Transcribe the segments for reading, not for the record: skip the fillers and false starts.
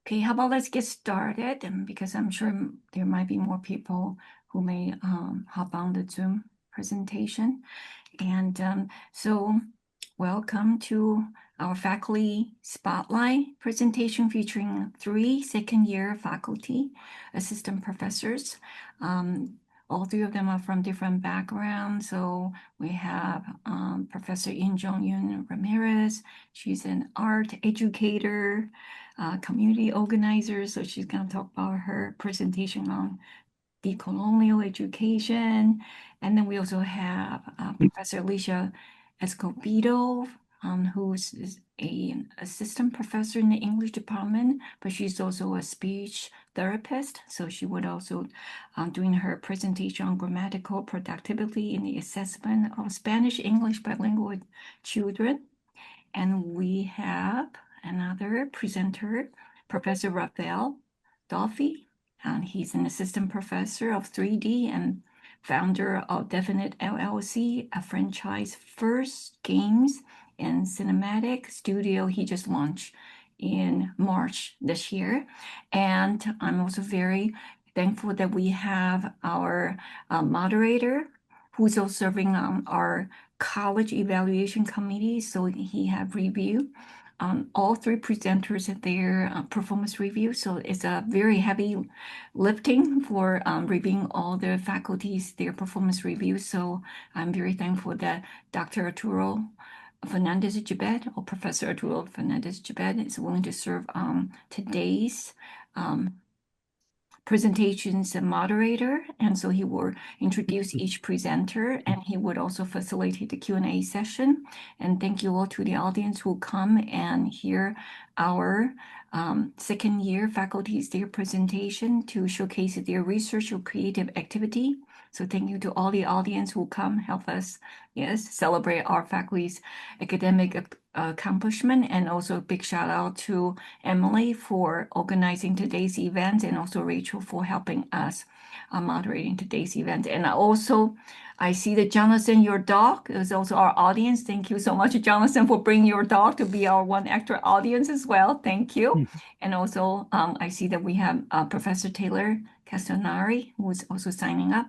Okay, how about let's get started? And because I'm sure there might be more people who may hop on the Zoom presentation. And so welcome to our faculty spotlight presentation featuring 3 second-year faculty assistant professors. All 3 of them are from different backgrounds. So we have Professor Injeong Yoon-Ramirez. She's an art educator, community organizer. So she's going to talk about her presentation on decolonial education. And then we also have Professor Alicia Escobedo, who's an assistant professor in the English department, but she's also a speech therapist. So she would also doing her presentation on grammatical productivity in the assessment of Spanish-English bilingual children. And we have another presenter, Professor Rafael Duffie. And he's an assistant professor of 3D and founder of Definite LLC, a franchise first games and cinematic studio he just launched in March this year. And I'm also very thankful that we have our moderator who's also serving on our college evaluation committee. So he have reviewed all 3 presenters at their performance review. So it's a very heavy lifting for reviewing all the faculties, their performance review. So I'm very thankful that Dr. Arturo Fernandez-Gibet or Professor Arturo Fernandez-Gibet is willing to serve today's presentations moderator, and so he will introduce each presenter, and he would also facilitate the Q&A session. And thank you all to the audience who come and hear our second-year faculty's their presentation to showcase their research or creative activity. So thank you to all the audience who come help us, celebrate our faculty's academic accomplishment. And also a big shout out to Emily for organizing today's event, and also Rachel for helping us moderating today's event. And I see that Jonathan, your dog, is also our audience. Thank you so much, Jonathan, for bringing your dog to be our one extra audience as well. Thank you. And also, I see that we have Professor Taylor Castanari, who is also signing up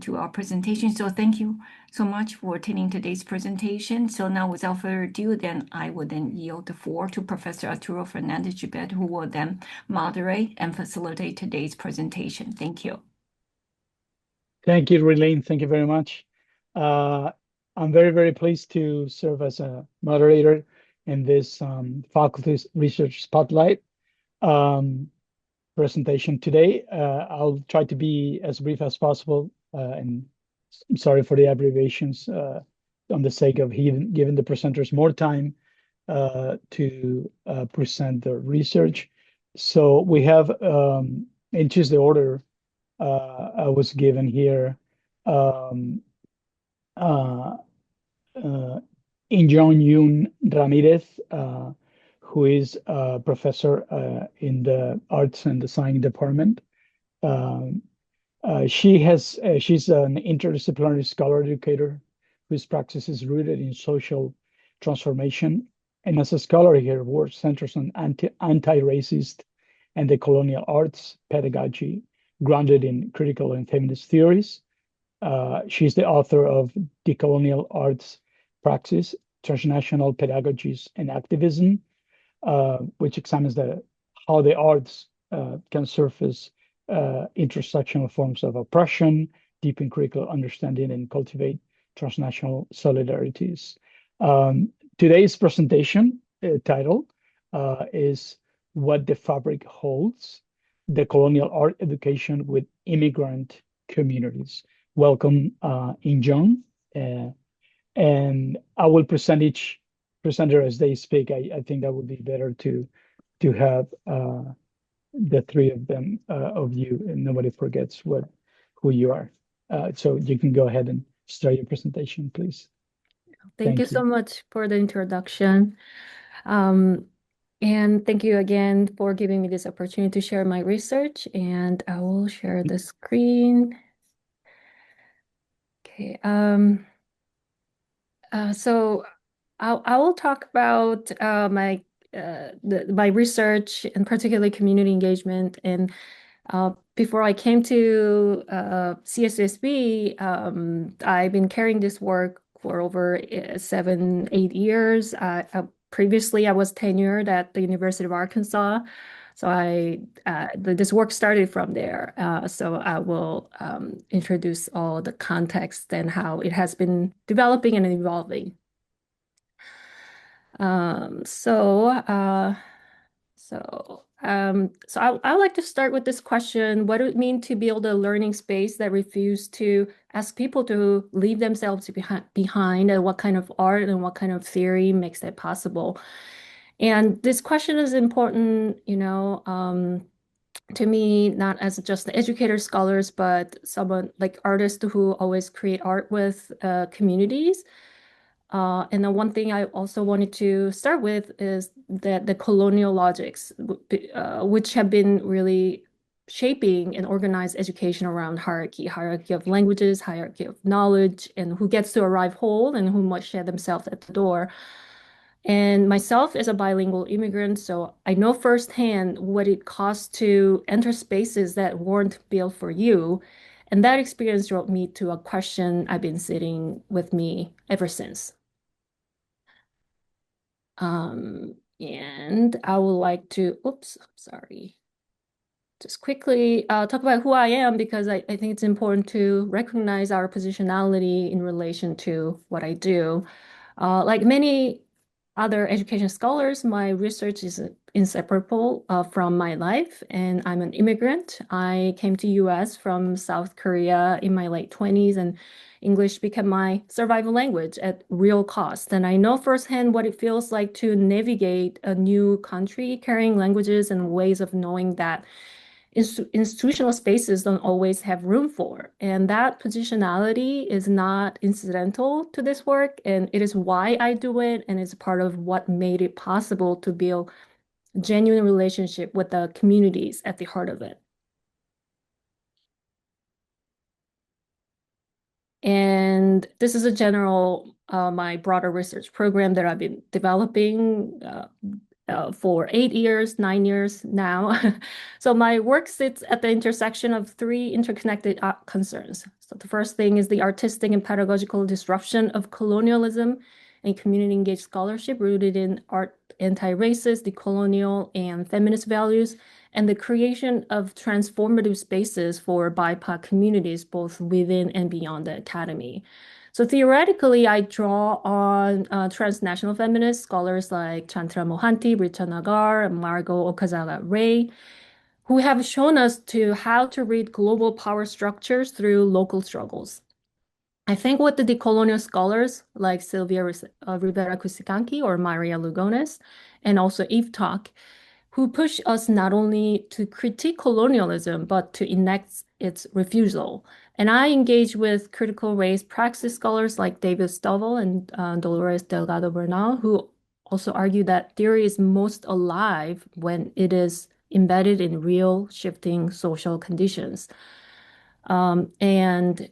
to our presentation. So thank you so much for attending today's presentation. So now without further ado, then I will then yield the floor to Professor Arturo Fernandez-Gibet, who will then moderate and facilitate today's presentation. Thank you. Thank you, Relaine. Thank you very much. I'm very, very pleased to serve as a moderator in this faculty research spotlight presentation today. I'll try to be as brief as possible, and I'm sorry for the abbreviations on the sake of giving the presenters more time to present their research. So we have, in just the order I was given here, Injeong Yoon-Ramirez, who is a professor in the Arts and Design department. She's an interdisciplinary scholar educator whose practice is rooted in social transformation. And as a scholar, her work centers on anti-racist and decolonial arts pedagogy, grounded in critical and feminist theories. She's the author of Decolonial Arts Praxis, Transnational Pedagogies and Activism, which examines how the arts can surface intersectional forms of oppression, deepen critical understanding, and cultivate transnational solidarities. Today's presentation title is What the Fabric Holds, Decolonial Art Education with Immigrant Communities. Welcome, Injeong. And I will present each presenter as they speak. I think that would be better to have the 3 of them of you, and nobody forgets who you are. So you can go ahead and start your presentation, please. Thank you so much for the introduction. And thank you again for giving me this opportunity to share my research. And I will share the screen. Okay. So I will talk about my my research and particularly community engagement. And before I came to CSUSB, I've been carrying this work for over 7, 8 years. Previously, I was tenured at the University of Arkansas. So this work started from there. So I will introduce all the context and how it has been developing and evolving. I would like to start with this question: what does it mean to build a learning space that refuses to ask people to leave themselves behind, and what kind of art and what kind of theory makes that possible? And this question is important, to me, not as just educators, scholars, but someone like artists who always create art with communities. And then one thing I also wanted to start with is that the colonial logics, which have been really shaping and organized education around hierarchy of languages, hierarchy of knowledge, and who gets to arrive whole and who must shed themselves at the door. And myself as a bilingual immigrant, so I know firsthand what it costs to enter spaces that weren't built for you. And that experience drove me to a question I've been sitting with me ever since. And I would like to, just quickly talk about who I am, because I think it's important to recognize our positionality in relation to what I do. Like many other education scholars, my research is inseparable from my life, and I'm an immigrant. I came to US from South Korea in my late 20s, and English became my survival language at real cost. And I know firsthand what it feels like to navigate a new country carrying languages and ways of knowing that institutional spaces don't always have room for. And that positionality is not incidental to this work, and it is why I do it, and it's part of what made it possible to build a genuine relationship with the communities at the heart of it. And this is a general, my broader research program that I've been developing for 8 years, 9 years now. So my work sits at the intersection of 3 interconnected concerns. So the first thing is the artistic and pedagogical disruption of colonialism and community engaged scholarship rooted in art, anti-racist, decolonial, and feminist values, and the creation of transformative spaces for BIPOC communities, both within and beyond the academy. So theoretically, I draw on transnational feminist scholars like Chantra Mohanty, Richa Nagar, and Margot Okazawa-Ray, who have shown us how to read global power structures through local struggles. I think with the decolonial scholars like Sylvia Rivera-Cusicanqui or Maria Lugones, and also Eve Talk, who push us not only to critique colonialism, but to enact its refusal. And I engage with critical race praxis scholars like David Stovall and Dolores Delgado Bernal, who also argue that theory is most alive when it is embedded in real shifting social conditions. And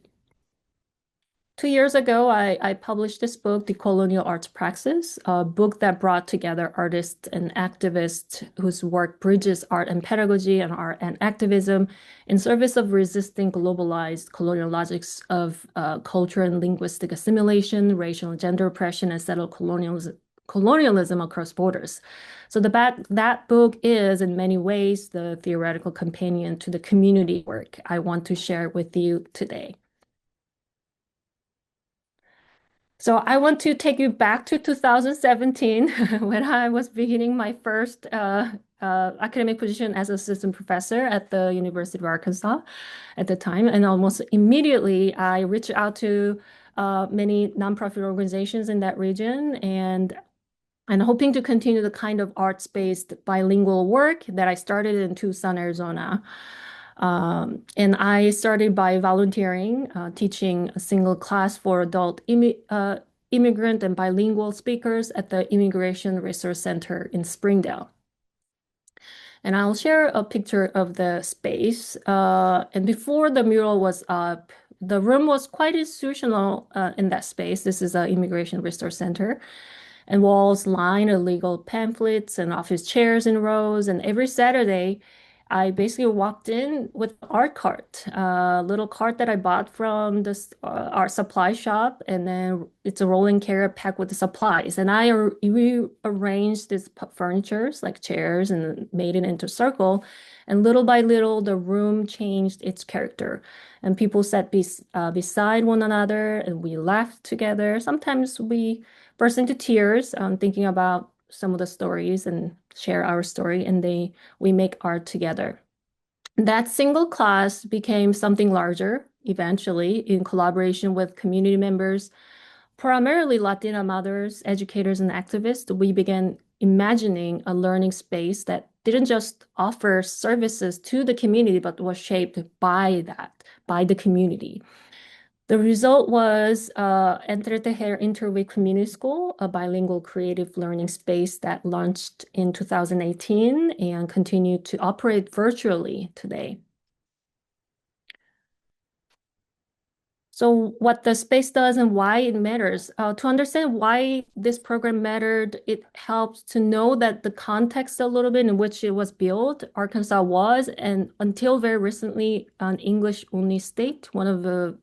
2 years ago, I published this book, Decolonial Arts Praxis, a book that brought together artists and activists whose work bridges art and pedagogy and art and activism in service of resisting globalized colonial logics of culture and linguistic assimilation, racial and gender oppression, and settled colonialism across borders. So that book is, in many ways, the theoretical companion to the community work I want to share with you today. So I want to take you back to 2017 when I was beginning my first academic position as assistant professor at the University of Arkansas at the time. And almost immediately, I reached out to many nonprofit organizations in that region and hoping to continue the kind of arts-based bilingual work that I started in Tucson, Arizona. And I started by volunteering, teaching a single class for adult immigrant and bilingual speakers at the Immigration Resource Center in Springdale. And I'll share a picture of the space. And before the mural was up, the room was quite institutional in that space. This is an Immigration Resource Center. and walls lined with legal pamphlets and office chairs in rows. And every Saturday, I basically walked in with an art cart, a little cart that I bought from this art supply shop, and then it's a rolling carrier packed with the supplies. And I rearranged these furnitures like chairs and made it into a circle. And little by little, the room changed its character. And people sat beside one another, and we laughed together. Sometimes we burst into tears, thinking about some of the stories and share our story, and we make art together. That single class became something larger eventually in collaboration with community members, primarily Latina mothers, educators, and activists. We began imagining a learning space that didn't just offer services to the community, but was shaped by the community. The result was Entre Tejer Interweek Community School, a bilingual creative learning space that launched in 2018 and continued to operate virtually today. So what the space does and why it matters. To understand why this program mattered, it helps to know that the context a little bit in which it was built. Arkansas was, and until very recently, an English-only state, one of the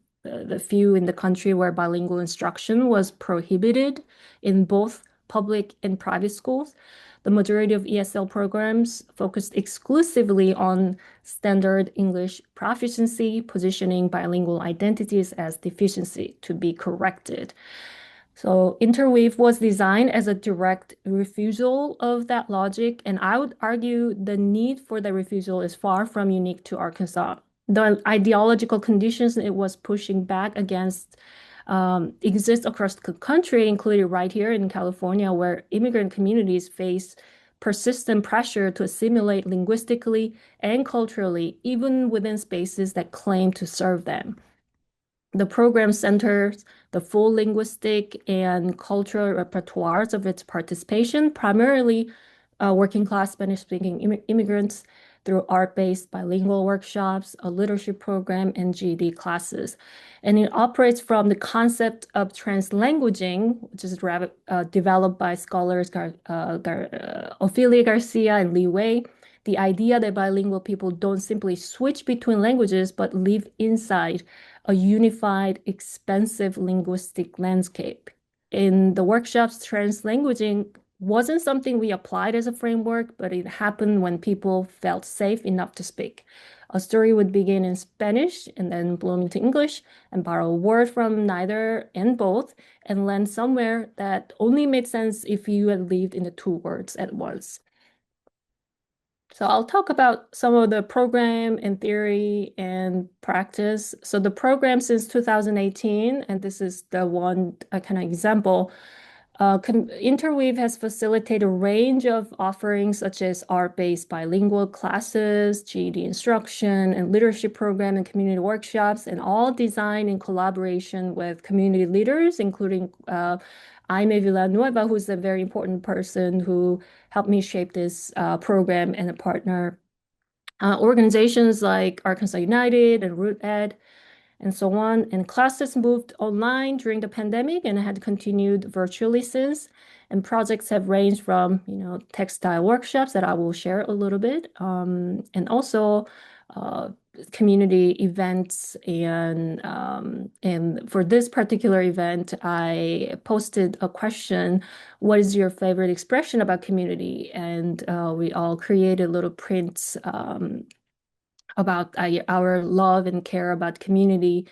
few in the country where bilingual instruction was prohibited in both public and private schools. The majority of ESL programs focused exclusively on standard English proficiency, positioning bilingual identities as deficiency to be corrected. So Interweave was designed as a direct refusal of that logic, and I would argue the need for the refusal is far from unique to Arkansas. The ideological conditions it was pushing back against exist across the country, including right here in California, where immigrant communities face persistent pressure to assimilate linguistically and culturally, even within spaces that claim to serve them. The program centers the full linguistic and cultural repertoires of its participation, primarily working class Spanish-speaking immigrants through art-based bilingual workshops, a literature program, and GED classes. And it operates from the concept of translanguaging, which is developed by scholars Ofelia Garcia and Li Wei. The idea that bilingual people don't simply switch between languages, but live inside a unified, expansive linguistic landscape. In the workshops, translanguaging wasn't something we applied as a framework, but it happened when people felt safe enough to speak. A story would begin in Spanish and then bloom into English and borrow a word from neither and both and land somewhere that only made sense if you had lived in the two words at once. So I'll talk about some of the program and theory and practice. So the program since 2018, and this is the one kind of example, Interweave has facilitated a range of offerings such as art-based bilingual classes, GED instruction, and leadership program and community workshops, and all designed in collaboration with community leaders, including Aime Villanueva, who's a very important person who helped me shape this program, and a partner. Organizations like Arkansas United and Root Ed, and so on. And classes moved online during the pandemic and had continued virtually since. And projects have ranged from, textile workshops that I will share a little bit, and also community events. And for this particular event, I posted a question: what is your favorite expression about community? And we all created little prints about our love and care about community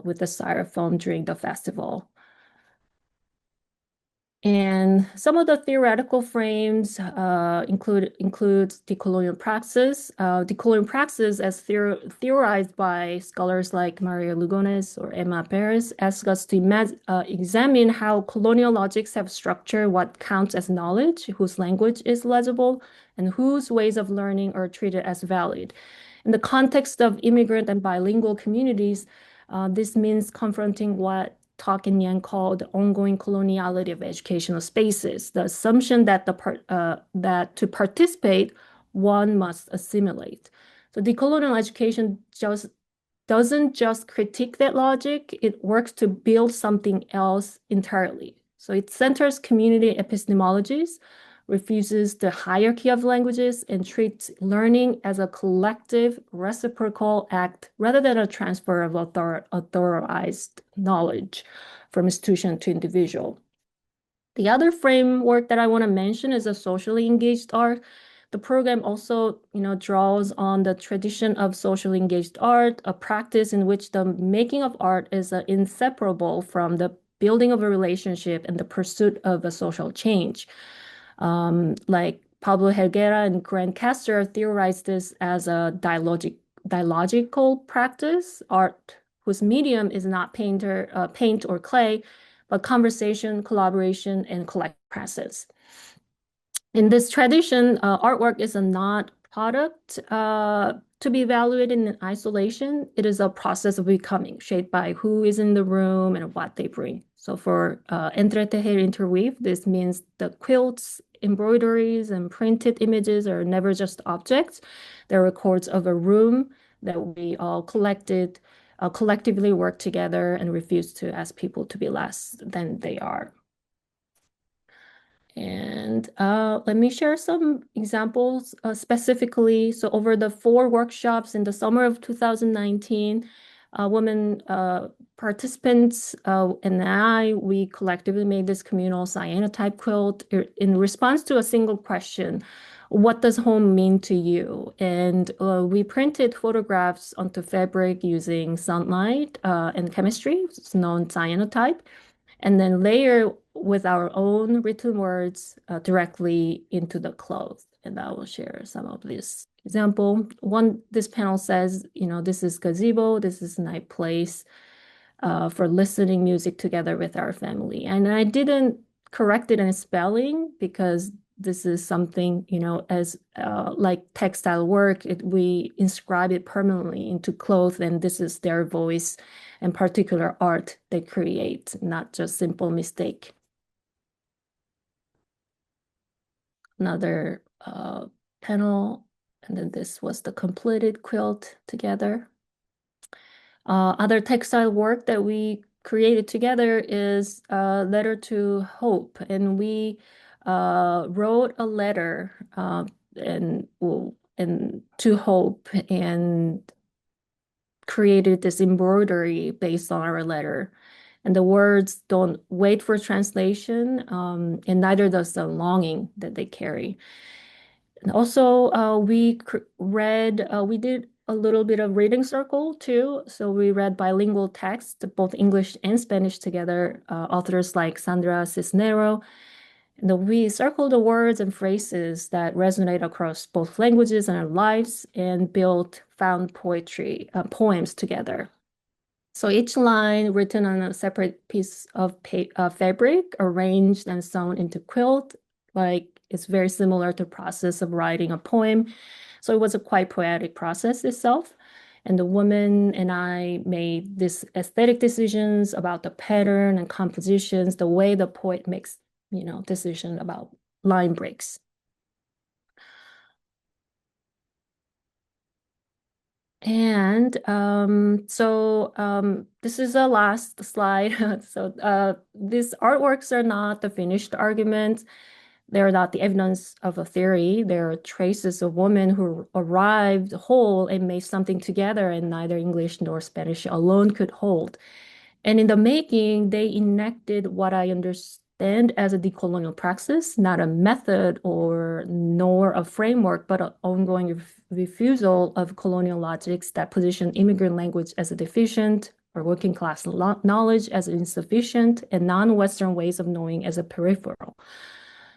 with the styrofoam during the festival. And some of the theoretical frames include decolonial praxis. Decolonial praxis, as theorized by scholars like Maria Lugones or Emma Perez, asks us to examine how colonial logics have structured what counts as knowledge, whose language is legible, and whose ways of learning are treated as valid. In the context of immigrant and bilingual communities, this means confronting what Tak and Yang called the ongoing coloniality of educational spaces, the assumption that that to participate, one must assimilate. So decolonial education doesn't just critique that logic, it works to build something else entirely. So it centers community epistemologies, refuses the hierarchy of languages, and treats learning as a collective reciprocal act rather than a transfer of authorized knowledge from institution to individual. The other framework that I want to mention is a socially engaged art. The program also, draws on the tradition of socially engaged art, a practice in which the making of art is inseparable from the building of a relationship and the pursuit of a social change. Like Pablo Helguera and Grant Castor theorized this as a dialogical practice, art whose medium is not paint or clay, but conversation, collaboration, and collective process. In this tradition, artwork is not product to be evaluated in isolation. It is a process of becoming, shaped by who is in the room and what they bring. So for entretejer interweave, this means the quilts, embroideries, and printed images are never just objects. They're records of a room that we all collectively work together and refuse to ask people to be less than they are. And let me share some examples specifically. So over the 4 workshops in the summer of 2019, women participants and we collectively made this communal cyanotype quilt in response to a single question: what does home mean to you? And we printed photographs onto fabric using sunlight and chemistry, it's known cyanotype, and then layer with our own written words directly into the cloth. And I will share some of this example. This panel says, this is gazebo, this is night place for listening music together with our family. And I didn't correct it in spelling because this is something, as like textile work, we inscribe it permanently into cloth, and this is their voice and particular art they create, not just simple mistake. Another panel, and then this was the completed quilt together. Other textile work that we created together is a letter to hope, and we wrote a letter and to hope and created this embroidery based on our letter. And the words don't wait for translation, and neither does the longing that they carry. And also, we did a little bit of reading circle too. So we read bilingual text, both English and Spanish together, authors like Sandra Cisnero. And we circled the words and phrases that resonate across both languages and our lives and built found poems together. So each line written on a separate piece of fabric, arranged and sewn into quilt, like it's very similar to the process of writing a poem. So it was a quite poetic process itself. And the woman and I made these aesthetic decisions about the pattern and compositions, the way the poet makes, decision about line breaks. And this is the last slide. So these artworks are not the finished argument. They're not the evidence of a theory. They're traces of women who arrived whole and made something together and neither English nor Spanish alone could hold. And in the making, they enacted what I understand as a decolonial praxis, not a method nor a framework, but an ongoing refusal of colonial logics that position immigrant language as a deficient or working class knowledge as insufficient and non-Western ways of knowing as a peripheral.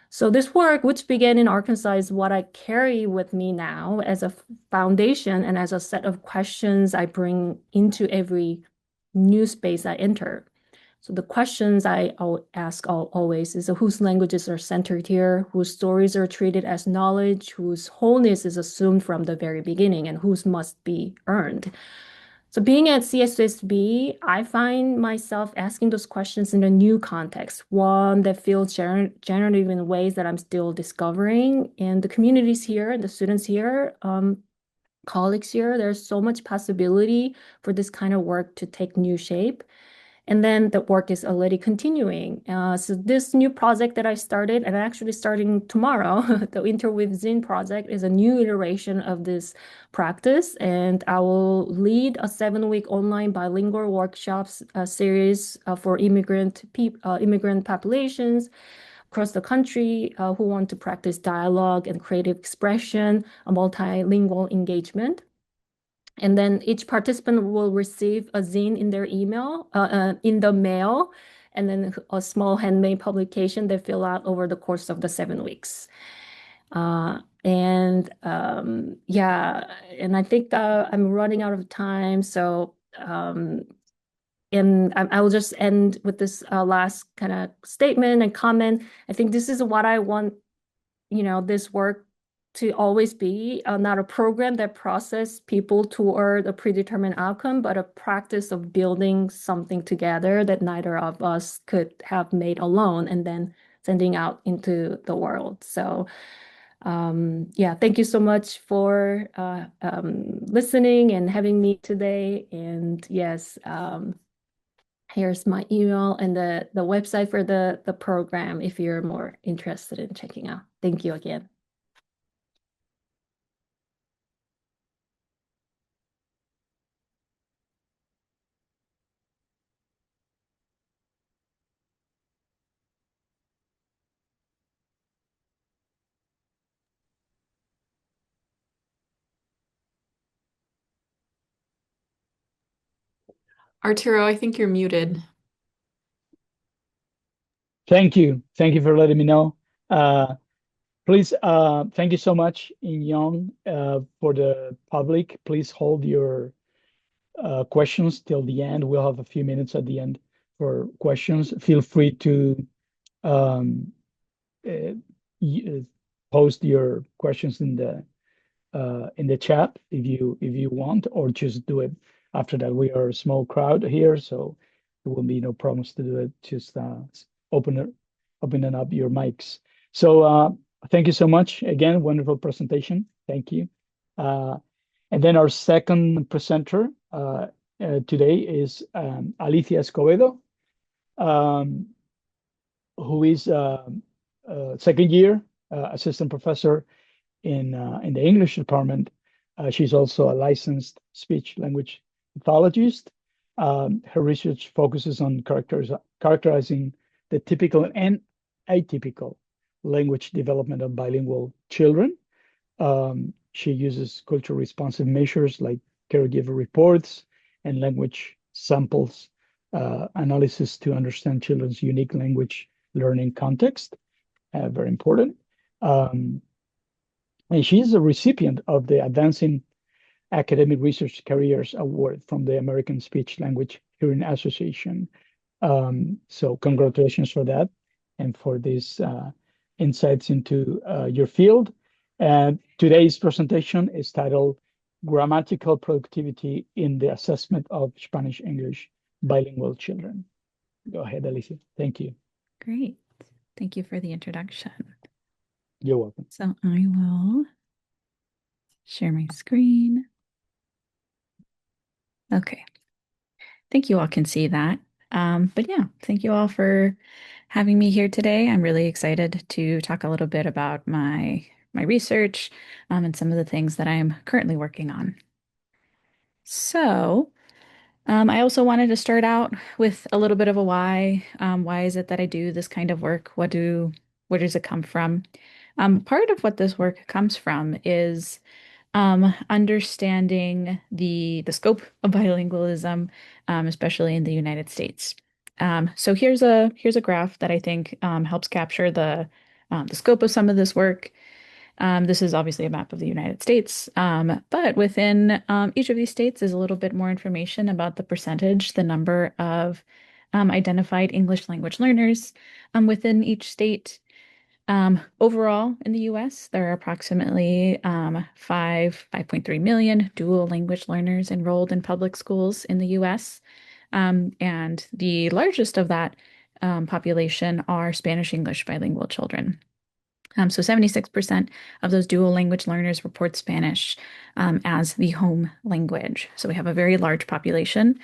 So this work, which began in Arkansas, is what I carry with me now as a foundation and as a set of questions I bring into every new space I enter. So the questions I ask always is whose languages are centered here, whose stories are treated as knowledge, whose wholeness is assumed from the very beginning, and whose must be earned. So being at CSUSB, I find myself asking those questions in a new context, one that feels generative in ways that I'm still discovering. And the communities here and the students here, colleagues here, there's so much possibility for this kind of work to take new shape. And then the work is already continuing. So this new project that I started, and actually starting tomorrow, the Inter with Zin project is a new iteration of this practice. And I will lead a 7-week online bilingual workshops series for immigrant populations across the country who want to practice dialogue and creative expression, a multilingual engagement. And then each participant will receive a zine in their email, in the mail, and then a small handmade publication they fill out over the course of the 7 weeks. Yeah, and I think I'm running out of time, so and I will just end with this last kind of statement and comment. I think this is what I want, this work to always be, not a program that process people toward a predetermined outcome, but a practice of building something together that neither of us could have made alone and then sending out into the world. So yeah, thank you so much for listening and having me today. And yes, here's my email and the website for the program if you're more interested in checking out. Thank you again. Arturo, I think you're muted. Thank you. Thank you for letting me know. Please, thank you so much, Injeong, for the public. Please hold your questions till the end. We'll have a few minutes at the end for questions. Feel free to um, post your questions in the chat if you want, or just do it after that. We are a small crowd here, so there will be no problems to do it. Just opening up your mics. So thank you so much again. Wonderful presentation. Thank you. And then our second presenter today is Alicia Escobedo, who is second year assistant professor in the English department. She's also a licensed speech language pathologist. Her research focuses on characterizing the typical and atypical language development of bilingual children. She uses culture responsive measures like caregiver reports and language samples analysis to understand children's unique language learning context. Very important. And she is a recipient of the Advancing Academic Research Careers Award from the American Speech Language Hearing Association. So congratulations for that and for these insights into your field. And today's presentation is titled Grammatical Productivity in the Assessment of Spanish-English Bilingual Children. Go ahead, Alicia. Thank you. Great. Thank you for the introduction. You're welcome. So I will share my screen. Okay. I think you all can see that. But yeah, thank you all for having me here today. I'm really excited to talk a little bit about my research and some of the things that I'm currently working on. So I also wanted to start out with a little bit of a why. Why is it that I do this kind of work? Where does it come from? Part of what this work comes from is understanding the scope of bilingualism, especially in the United States. So here's a graph that I think helps capture the scope of some of this work. This is obviously a map of the United States, but within each of these states is a little bit more information about the percentage, the number of identified English language learners within each state. Overall, in the US, there are approximately 5.3 million dual language learners enrolled in public schools in the US. And the largest of that population are Spanish-English bilingual children. So 76% of those dual language learners report Spanish as the home language. So we have a very large population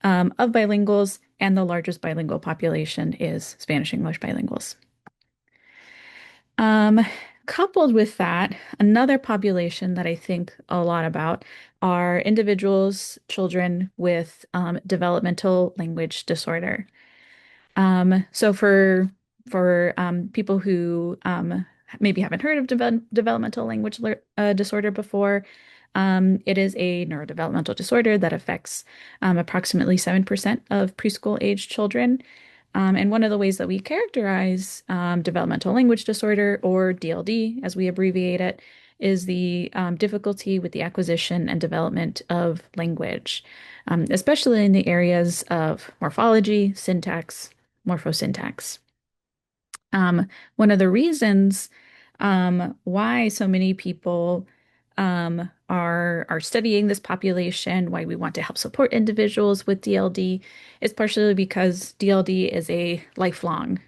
of bilinguals, and the largest bilingual population is Spanish-English bilinguals. Coupled with that, another population that I think a lot about are individuals, children with developmental language disorder. So for people who maybe haven't heard of developmental language disorder before, it is a neurodevelopmental disorder that affects approximately 7% of preschool-age children. And one of the ways that we characterize developmental language disorder, or DLD, as we abbreviate it, is the difficulty with the acquisition and development of language, especially in the areas of morphology, syntax, morphosyntax. One of the reasons why so many people are studying this population, why we want to help support individuals with DLD, is partially because DLD is a lifelong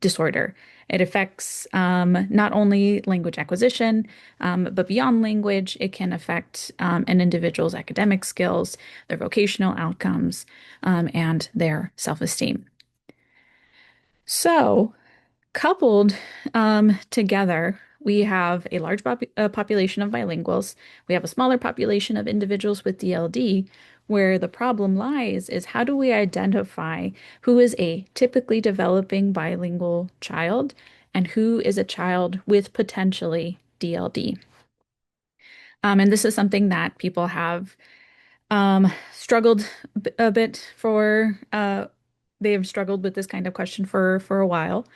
disorder. It affects not only language acquisition, but beyond language, it can affect an individual's academic skills, their vocational outcomes, and their self-esteem. So, coupled together, we have a large population of bilinguals. We have a smaller population of individuals with DLD, where the problem lies is how do we identify who is a typically developing bilingual child and who is a child with potentially DLD. And this is something that people have struggled a bit for. They've struggled with this kind of question for a while.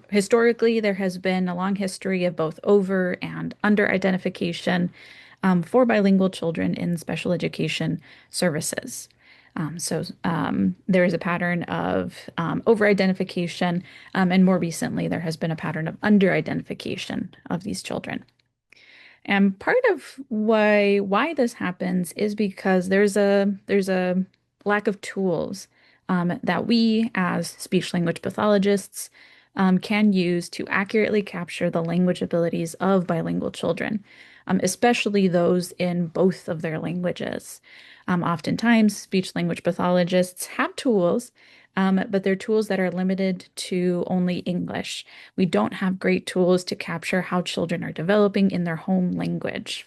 Historically, there has been a long history of both over and under identification for bilingual children in special education services. There is a pattern of over identification, and more recently, there has been a pattern of under identification of these children. And part of why this happens is because there's a lack of tools that we as speech language pathologists can use to accurately capture the language abilities of bilingual children, especially those in both of their languages. Oftentimes, speech language pathologists have tools, but they're tools that are limited to only English. We don't have great tools to capture how children are developing in their home language.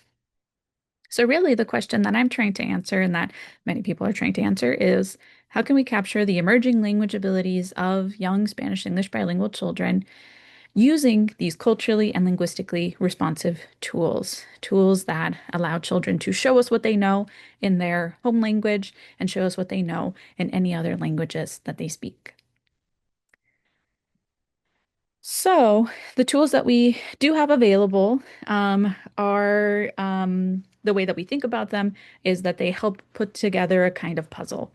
So really the question that I'm trying to answer, and that many people are trying to answer, is how can we capture the emerging language abilities of young Spanish-English bilingual children using these culturally and linguistically responsive tools that allow children to show us what they know in their home language and show us what they know in any other languages that they speak. So the tools that we do have available are the way that we think about them is that they help put together a kind of puzzle.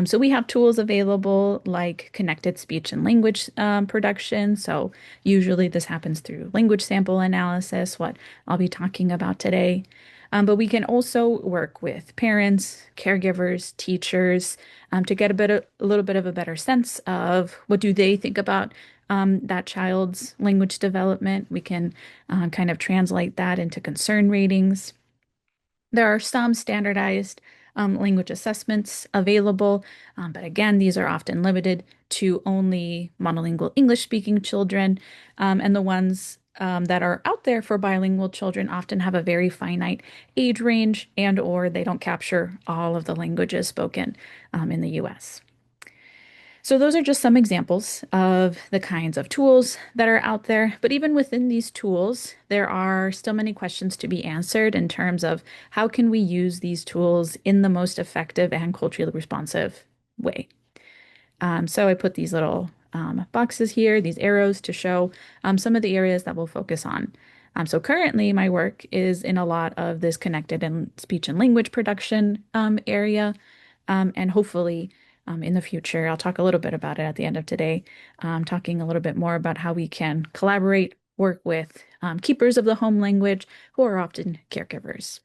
So we have tools available like connected speech and language production. So usually this happens through language sample analysis, what I'll be talking about today. But we can also work with parents, caregivers, teachers to get a little bit of a better sense of what do they think about that child's language development. We can kind of translate that into concern ratings. There are some standardized language assessments available, but again, these are often limited to only monolingual English-speaking children, and the ones that are out there for bilingual children often have a very finite age range and/or they don't capture all of the languages spoken in the US. So those are just some examples of the kinds of tools that are out there. But even within these tools, there are still many questions to be answered in terms of how can we use these tools in the most effective and culturally responsive way. So I put these little boxes here, these arrows to show some of the areas that we'll focus on. So currently my work is in a lot of this connected and speech and language production area, and hopefully in the future, I'll talk a little bit about it at the end of today, talking a little bit more about how we can collaborate, work with keepers of the home language who are often caregivers.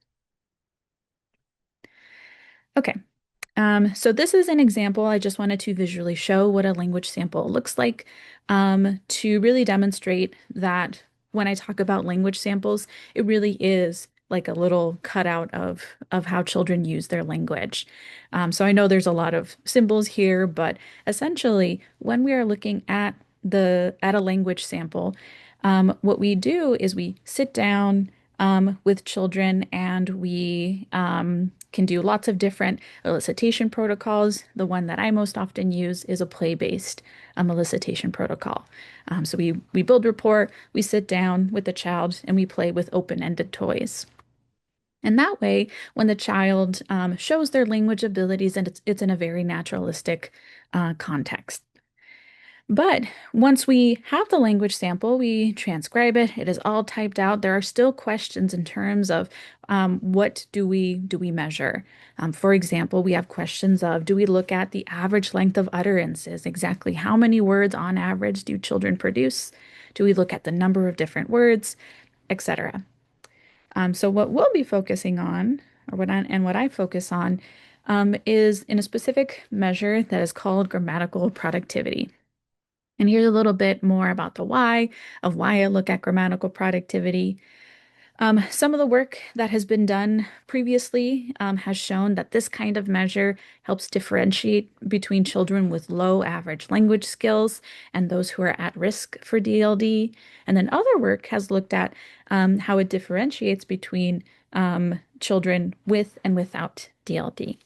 Okay, so this is an example. I just wanted to visually show what a language sample looks like to really demonstrate that when I talk about language samples, it really is like a little cutout of how children use their language. So I know there's a lot of symbols here, but essentially when we are looking at a language sample, what we do is we sit down with children and we can do lots of different elicitation protocols. The one that I most often use is a play-based elicitation protocol. So we build rapport, we sit down with the child, and we play with open-ended toys. And that way, when the child shows their language abilities, and it's in a very naturalistic context. But once we have the language sample, we transcribe it. It is all typed out. There are still questions in terms of what do we measure? For example, we have questions of, do we look at the average length of utterances? Exactly how many words on average do children produce? Do we look at the number of different words, etc.? So what we'll be focusing on, or what I focus on, is in a specific measure that is called grammatical productivity. And here's a little bit more about the why of why I look at grammatical productivity. Some of the work that has been done previously has shown that this kind of measure helps differentiate between children with low average language skills and those who are at risk for DLD. And then other work has looked at how it differentiates between children with and without DLD.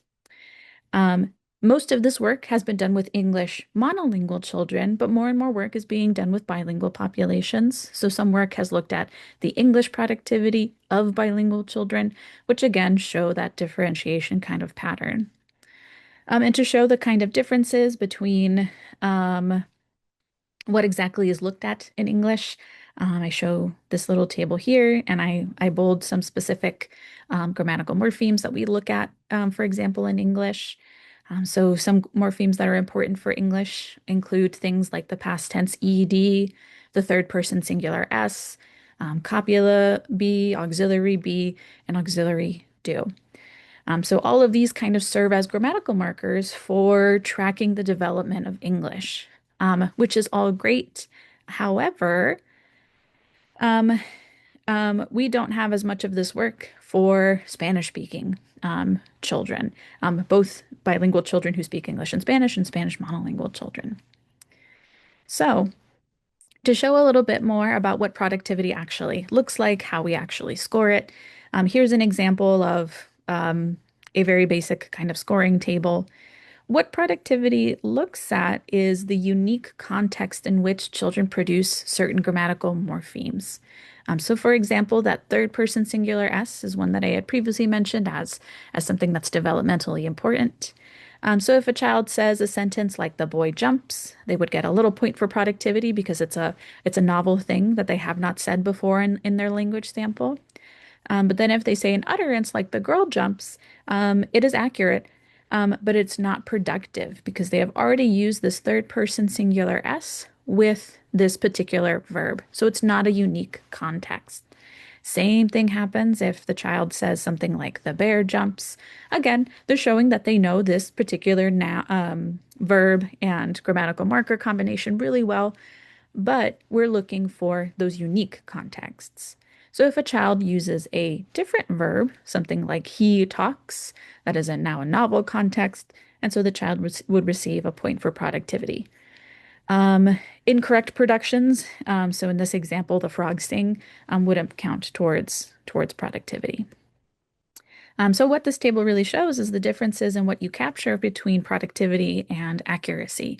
Most of this work has been done with English monolingual children, but more and more work is being done with bilingual populations. So some work has looked at the English productivity of bilingual children, which again show that differentiation kind of pattern. And to show the kind of differences between what exactly is looked at in English, I show this little table here, and I bold some specific grammatical morphemes that we look at, for example, in English. So some morphemes that are important for English include things like the past tense ed, the third person singular s, copula be, auxiliary be, and auxiliary do. So all of these kind of serve as grammatical markers for tracking the development of English, which is all great. However, we don't have as much of this work for Spanish-speaking children, both bilingual children who speak English and Spanish monolingual children. So to show a little bit more about what productivity actually looks like, how we actually score it, here's an example of a very basic kind of scoring table. What productivity looks at is the unique context in which children produce certain grammatical morphemes. So for example, that third person singular S is one that I had previously mentioned as something that's developmentally important. So if a child says a sentence like the boy jumps, they would get a little point for productivity because it's a novel thing that they have not said before in their language sample. But then if they say an utterance like the girl jumps, it is accurate, but it's not productive because they have already used this third person singular S with this particular verb. So it's not a unique context. Same thing happens if the child says something like the bear jumps. Again, they're showing that they know this particular verb and grammatical marker combination really well, but we're looking for those unique contexts. So if a child uses a different verb, something like he talks, that is now a novel context, and so the child would receive a point for productivity. Incorrect productions, so in this example, the frog sing, wouldn't count towards productivity. So what this table really shows is the differences in what you capture between productivity and accuracy.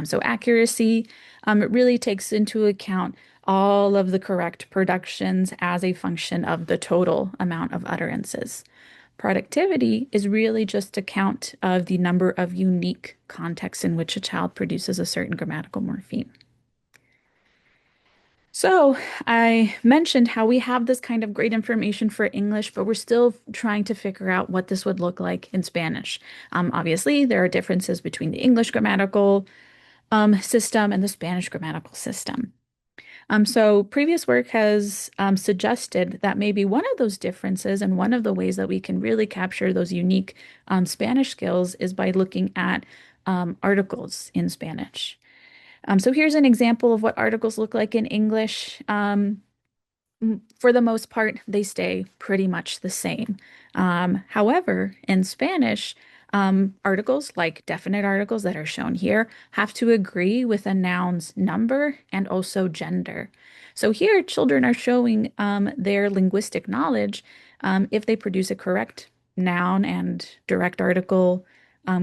So accuracy, it really takes into account all of the correct productions as a function of the total amount of utterances. Productivity is really just a count of the number of unique contexts in which a child produces a certain grammatical morpheme. So I mentioned how we have this kind of great information for English, but we're still trying to figure out what this would look like in Spanish. Obviously, there are differences between the English grammatical system and the Spanish grammatical system. So previous work has suggested that maybe one of those differences and one of the ways that we can really capture those unique Spanish skills is by looking at articles in Spanish. So here's an example of what articles look like in English. for the most part, they stay pretty much the same. However, in Spanish, articles like definite articles that are shown here have to agree with a noun's number and also gender. So here, children are showing their linguistic knowledge if they produce a correct noun and direct article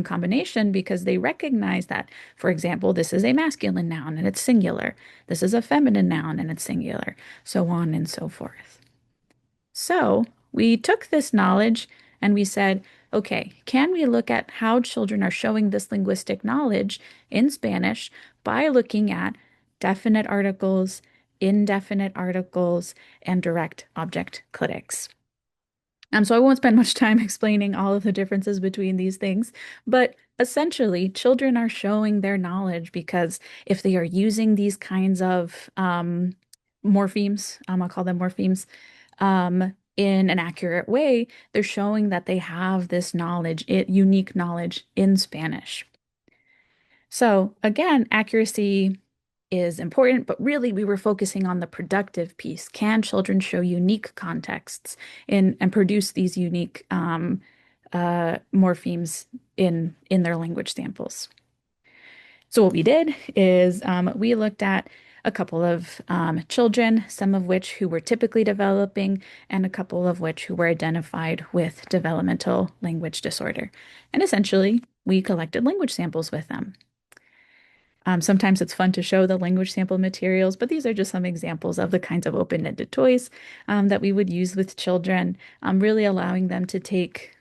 combination because they recognize that, for example, this is a masculine noun and it's singular. This is a feminine noun and it's singular, so on and so forth. So we took this knowledge and we said, okay, can we look at how children are showing this linguistic knowledge in Spanish by looking at definite articles, indefinite articles, and direct object clitics? So I won't spend much time explaining all of the differences between these things, but essentially, children are showing their knowledge because if they are using these kinds of morphemes, I'll call them morphemes, in an accurate way, they're showing that they have this knowledge, unique knowledge in Spanish. So again, accuracy is important, but really we were focusing on the productive piece. Can children show unique contexts and produce these unique morphemes in their language samples? So what we did is we looked at a couple of children, some of which who were typically developing and a couple of which who were identified with developmental language disorder. And essentially, we collected language samples with them. Sometimes it's fun to show the language sample materials, but these are just some examples of the kinds of open-ended toys that we would use with children, really allowing them to take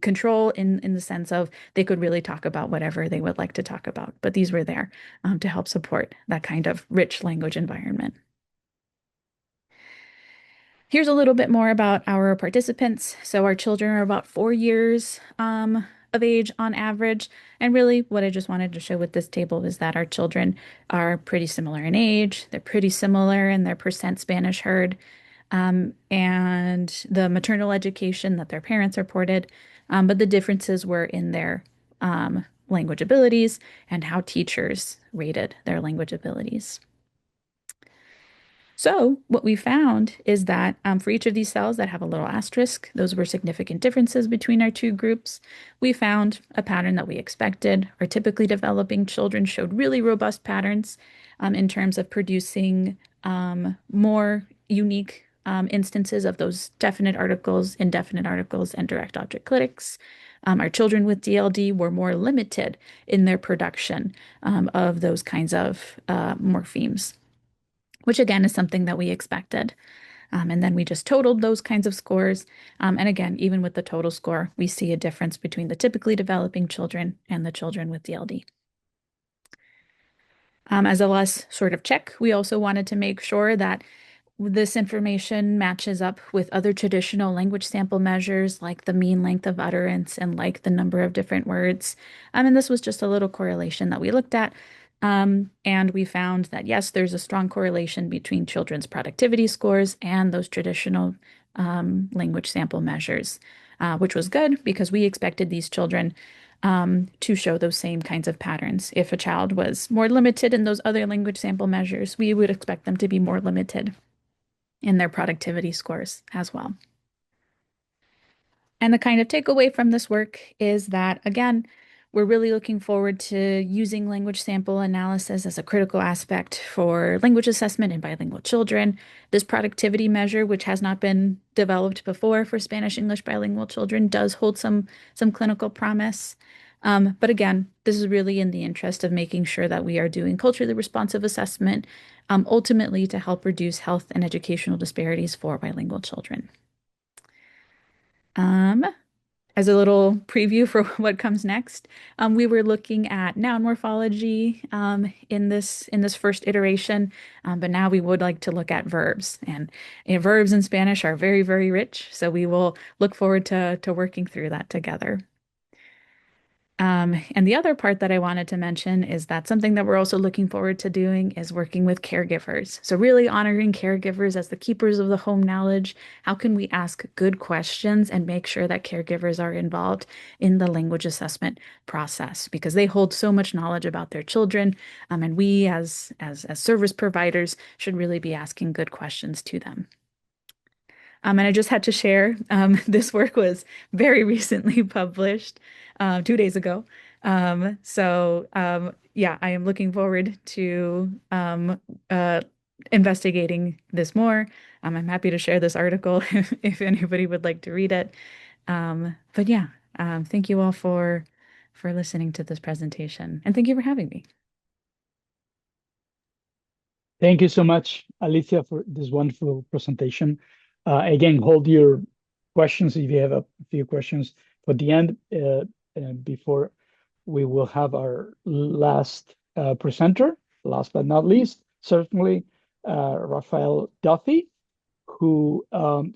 control in the sense of they could really talk about whatever they would like to talk about. But these were there to help support that kind of rich language environment. Here's a little bit more about our participants. So our children are about 4 years of age on average. And really what I just wanted to show with this table is that our children are pretty similar in age. They're pretty similar in their percent Spanish heard and the maternal education that their parents reported. But the differences were in their language abilities and how teachers rated their language abilities. So what we found is that for each of these cells that have a little asterisk, those were significant differences between our two groups. We found a pattern that we expected. Our typically developing children showed really robust patterns in terms of producing more unique instances of those definite articles, indefinite articles, and direct object clitics. Our children with DLD were more limited in their production of those kinds of morphemes, which again is something that we expected. And then we just totaled those kinds of scores. And again, even with the total score, we see a difference between the typically developing children and the children with DLD. As a last sort of check, we also wanted to make sure that this information matches up with other traditional language sample measures like the mean length of utterance and like the number of different words. And this was just a little correlation that we looked at. And we found that, yes, there's a strong correlation between children's productivity scores and those traditional language sample measures, which was good because we expected these children to show those same kinds of patterns. If a child was more limited in those other language sample measures, we would expect them to be more limited in their productivity scores as well. And the kind of takeaway from this work is that, again, we're really looking forward to using language sample analysis as a critical aspect for language assessment in bilingual children. This productivity measure, which has not been developed before for Spanish-English bilingual children, does hold some clinical promise. But again, this is really in the interest of making sure that we are doing culturally responsive assessment, ultimately to help reduce health and educational disparities for bilingual children. As a little preview for what comes next, we were looking at noun morphology in this first iteration, but now we would like to look at verbs. And verbs in Spanish are very, very rich, so we will look forward to working through that together. And the other part that I wanted to mention is that something that we're also looking forward to doing is working with caregivers. So really honoring caregivers as the keepers of the home knowledge. How can we ask good questions and make sure that caregivers are involved in the language assessment process because they hold so much knowledge about their children, and we as service providers should really be asking good questions to them. And I just had to share, this work was very recently published, 2 days ago. Yeah, I am looking forward to investigating this more. I'm happy to share this article if anybody would like to read it. But yeah, thank you all for listening to this presentation, and thank you for having me. Thank you so much, Alicia, for this wonderful presentation. Again, hold your questions if you have a few questions for the end, before we will have our last presenter, last but not least, certainly Rafael Duffie, who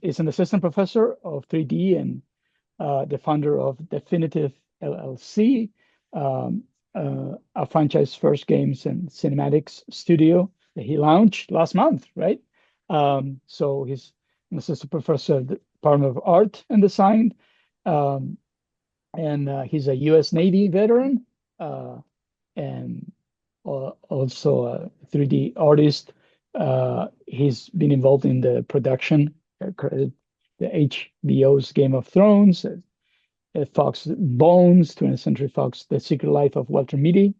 is an assistant professor of 3D and the founder of Definitive LLC, a franchise first games and cinematics studio that he launched last month, right? So he's an assistant professor at the Department of Art and Design, and he's a U.S. Navy veteran, and also a 3D artist. He's been involved in the production, the HBO's Game of Thrones, Fox Bones, 20th Century Fox, The Secret Life of Walter Mitty,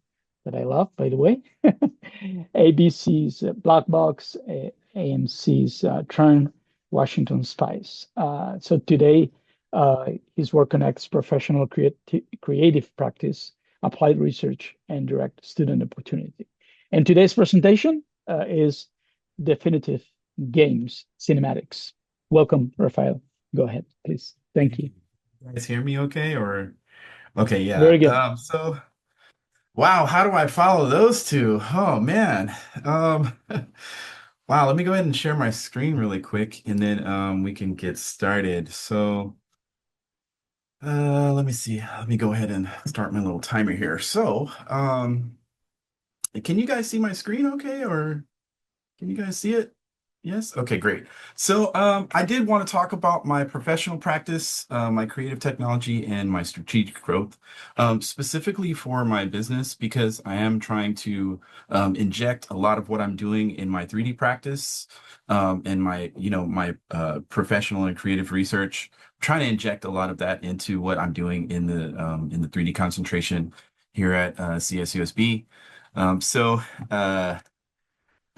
that I love, by the way. ABC's Black Box, AMC's Turn, Washington Spies. So today, his work connects professional creative practice, applied research, and direct student opportunity. And today's presentation is Definitive Games Cinematics. Welcome, Rafael. Go ahead, please. Thank you. You guys hear me okay? Or okay, yeah. Very good. So wow, how do I follow those two? Oh man. Wow, let me go ahead and share my screen really quick and then we can get started. So let me see. Let me go ahead and start my little timer here. So can you guys see my screen okay, or can you guys see it? Yes. Okay, great. So I did want to talk about my professional practice, my creative technology, and my strategic growth, specifically for my business, because I am trying to inject a lot of what I'm doing in my 3D practice, and my, my professional and creative research. I'm trying to inject a lot of that into what I'm doing in the 3D concentration here at CSUSB.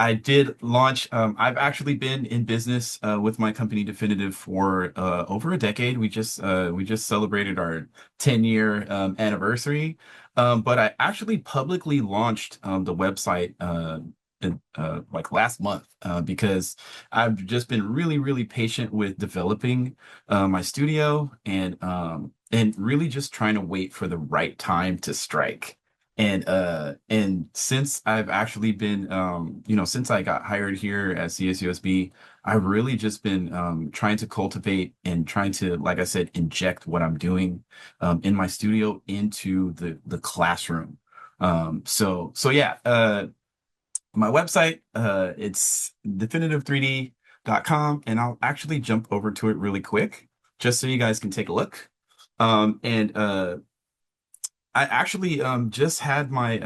I did launch. I've actually been in business with my company Definitive for over a decade. We just celebrated our 10-year anniversary. But I actually publicly launched the website like last month because I've just been really, really patient with developing my studio and really just trying to wait for the right time to strike. And since I've actually been since I got hired here at CSUSB, I've really just been trying to cultivate and trying to, like I said, inject what I'm doing in my studio into the classroom. So yeah, my website, it's definitive3d.com, and I'll actually jump over to it really quick just so you guys can take a look. And I actually just had my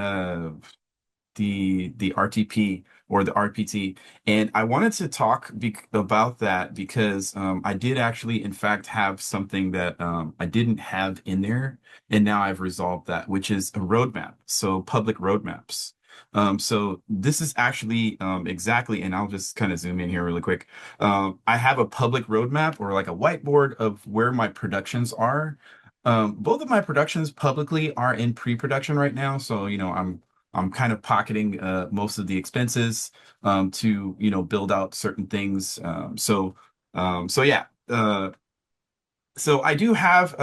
the RTP or the RPT, and I wanted to talk about that because I did actually, in fact, have something that I didn't have in there, and now I've resolved that, which is a roadmap. So public roadmaps. So this is actually exactly, and I'll just kind of zoom in here really quick. I have a public roadmap or like a whiteboard of where my productions are. Both of my productions publicly are in pre-production right now, so I'm kind of pocketing most of the expenses to build out certain things. So yeah. So I do have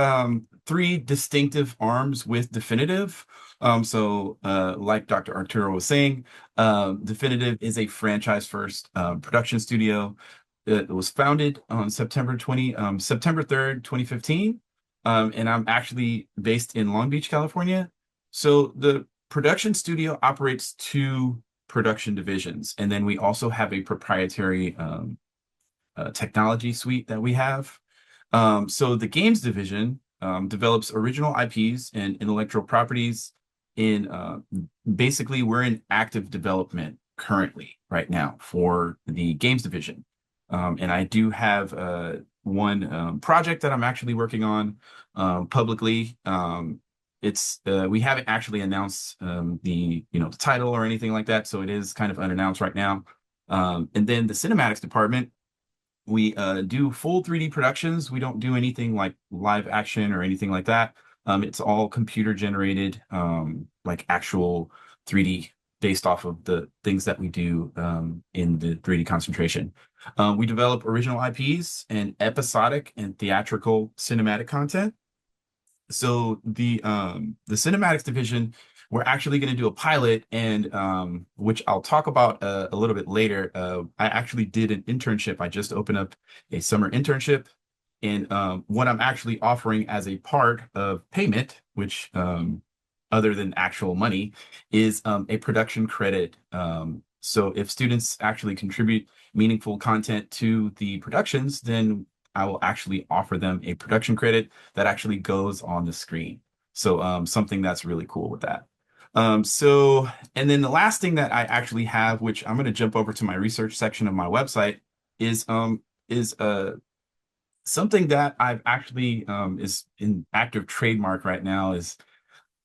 three distinctive arms with Definitive. Like Dr. Arturo was saying, Definitive is a franchise first production studio. It was founded on September 3rd, 2015. and I'm actually based in Long Beach, California. So the production studio operates two production divisions, and then we also have a proprietary technology suite that we have. So the games division develops original IPs and intellectual properties in basically we're in active development currently right now for the games division. And I do have one project that I'm actually working on publicly. It's we haven't actually announced the the title or anything like that, so it is kind of unannounced right now. And then the cinematics department, we do full 3D productions. We don't do anything like live action or anything like that. It's all computer generated, like actual 3D based off of the things that we do in the 3D concentration. We develop original IPs and episodic and theatrical cinematic content. So the cinematics division, we're actually going to do a pilot, and which I'll talk about a little bit later. I actually did an internship. I just opened up a summer internship, and what I'm actually offering as a part of payment, which other than actual money, is a production credit. So if students actually contribute meaningful content to the productions, then I will actually offer them a production credit that actually goes on the screen. So something that's really cool with that. So, and then the last thing that I actually have, which I'm going to jump over to my research section of my website, is something that I've actually is in active trademark right now, is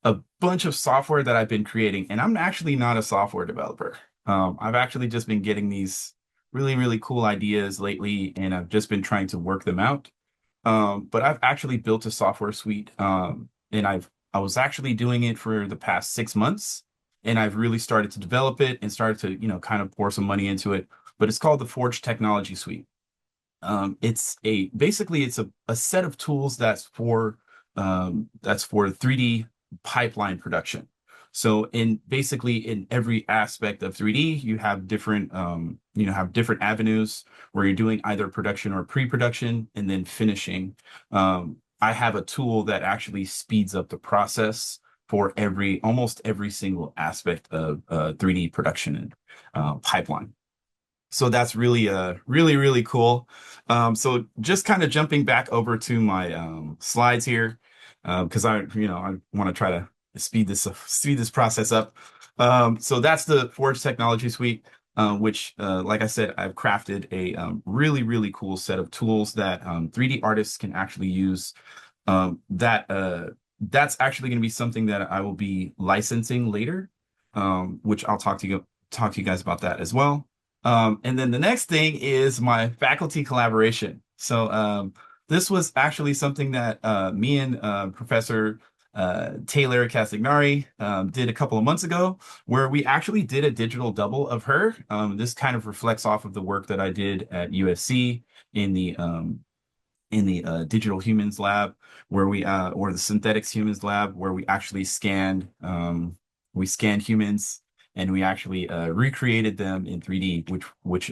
a bunch of software that I've been creating, and I'm actually not a software developer. I've actually just been getting these really, really cool ideas lately, and I've just been trying to work them out. But I've actually built a software suite, and I was actually doing it for the past 6 months, and I've really started to develop it and started to, kind of pour some money into it. But it's called the Forge Technology Suite. It's basically it's a set of tools that's for 3D pipeline production. So basically in every aspect of 3D, you have different avenues where you're doing either production or pre-production and then finishing. I have a tool that actually speeds up the process for almost every single aspect of 3D production and pipeline. So that's really really, really cool. So just kind of jumping back over to my slides here, because I want to try to speed this process up. So that's the Forge Technology Suite, which, like I said, I've crafted a really, really cool set of tools that 3D artists can actually use. That's actually going to be something that I will be licensing later, which I'll talk to you guys about that as well. And then the next thing is my faculty collaboration. So this was actually something that me and Professor Taylor Castagnari did a couple of months ago, where we actually did a digital double of her. This kind of reflects off of the work that I did at USC in the digital humans lab, where or the synthetics humans lab, where we actually scanned humans, and we actually recreated them in 3D, which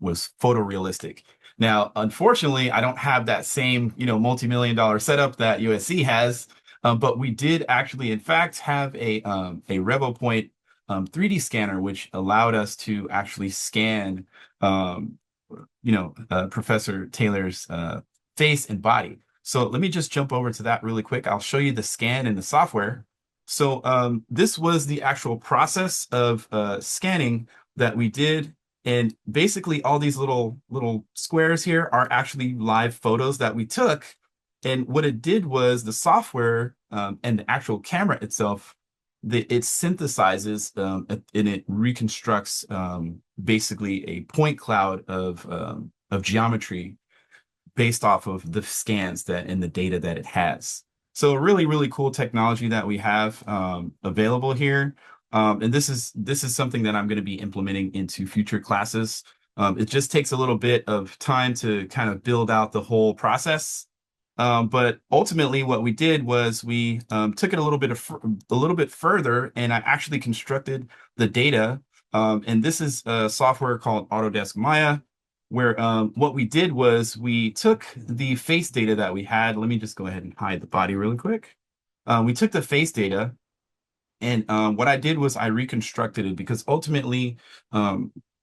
was photorealistic. Now, unfortunately, I don't have that same multi-million-dollar setup that USC has, but we did actually, in fact, have a RevoPoint 3D scanner, which allowed us to actually scan Professor Taylor's face and body. So let me just jump over to that really quick. I'll show you the scan and the software. So this was the actual process of scanning that we did. And basically all these little squares here are actually live photos that we took. And what it did was the software and the actual camera itself, it synthesizes and it reconstructs basically a point cloud of geometry based off of the scans and the data that it has. So really, really cool technology that we have available here. And this is something that I'm going to be implementing into future classes. It just takes a little bit of time to kind of build out the whole process. But ultimately what we did was we took it a little bit further, and I actually constructed the data. And this is a software called Autodesk Maya, where what we did was we took the face data that we had. Let me just go ahead and hide the body really quick. We took the face data, and what I did was I reconstructed it because ultimately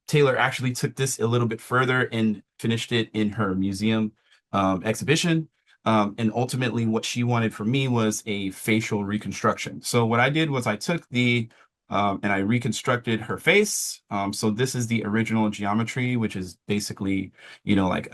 Taylor actually took this a little bit further and finished it in her museum exhibition. And ultimately what she wanted from me was a facial reconstruction. So what I did was I took and I reconstructed her face. So this is the original geometry, which is basically, like